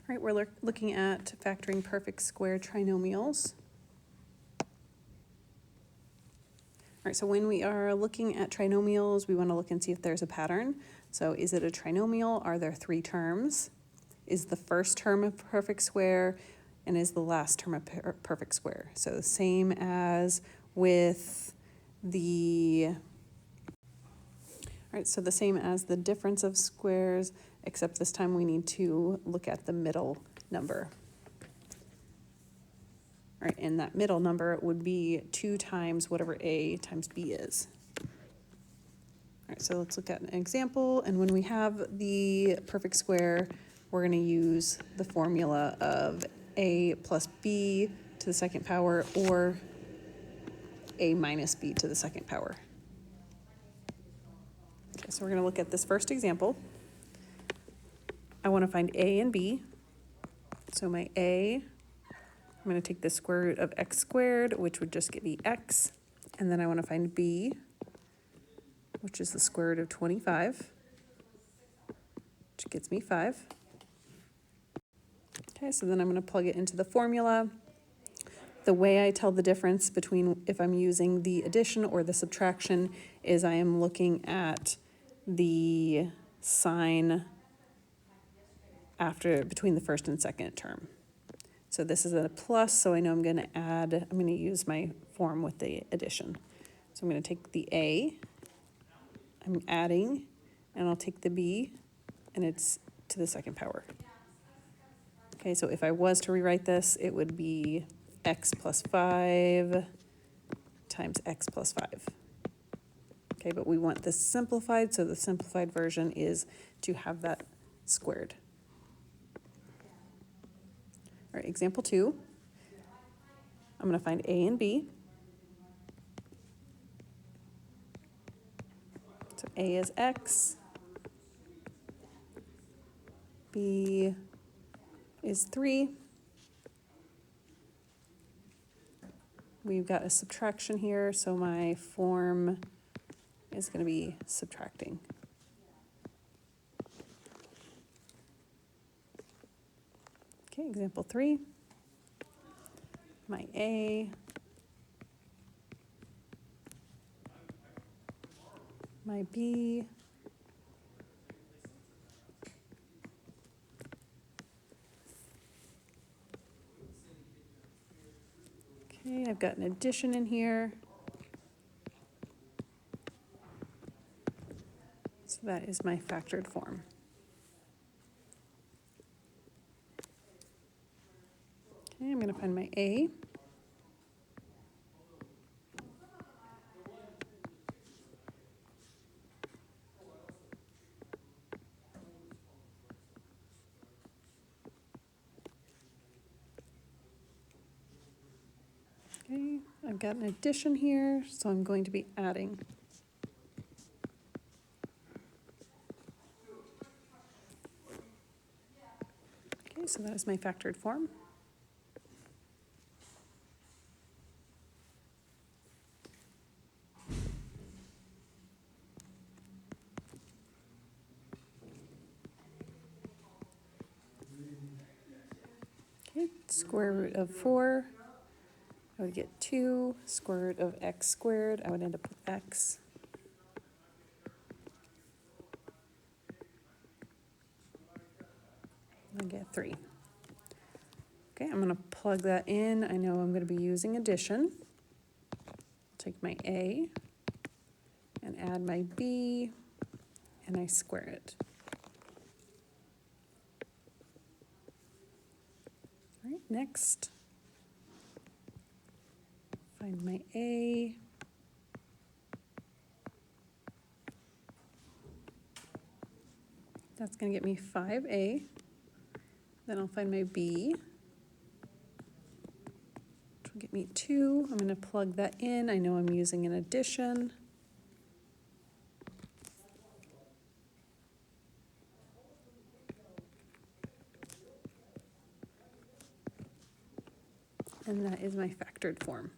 All right, we're looking at factoring perfect square trinomials. All right, so when we are looking at trinomials, we want to look and see if there's a pattern. So is it a trinomial? Are there three terms? Is the first term a perfect square? And is the last term a perfect square? So same as with the, all right, so the same as the difference of squares, except this time we need to look at the middle number. All right, and that middle number would be 2 times whatever a times b is. All right, so let's look at an example. And when we have the perfect square, we're going to use the formula of a plus b to the second power, or a minus b to the second power. Okay, so we're going to look at this first example. I want to find a and b. So my a, I'm going to take the square root of x squared, which would just give me x. And then I want to find b, which is the square root of 25, which gets me 5. Okay, so then I'm going to plug it into the formula. The way I tell the difference between if I'm using the addition or the subtraction is I am looking at the sign between the first and second term. So this is a plus, so I know I'm going to use my form with the addition. So I'm going to take the a, I'm adding, and I'll take the b, and it's to the second power. Okay, so if I was to rewrite this, it would be x plus 5 times x plus 5. Okay, but we want this simplified, so the simplified version is to have that squared. All right, example 2. I'm going to find a and b. So a is x, b is 3. We've got a subtraction here, so my form is going to be subtracting. Okay, example 3. My a, my b, okay, I've got an addition in here. So that is my factored form. Okay, I'm going to find my a. Okay, I've got an addition here, so I'm going to be adding. Okay, so that is my factored form. Okay, square root of 4, I would get 2. Square root of x squared, I would end up with x. I get 3. Okay, I'm going to plug that in. I know I'm going to be using addition. I'll take my a and add my b, and I square it. All right, next, find my a. That's going to get me 5a. Then I'll find my b, which will get me 2. I'm going to plug that in. I know I'm using an addition. And that is my factored form.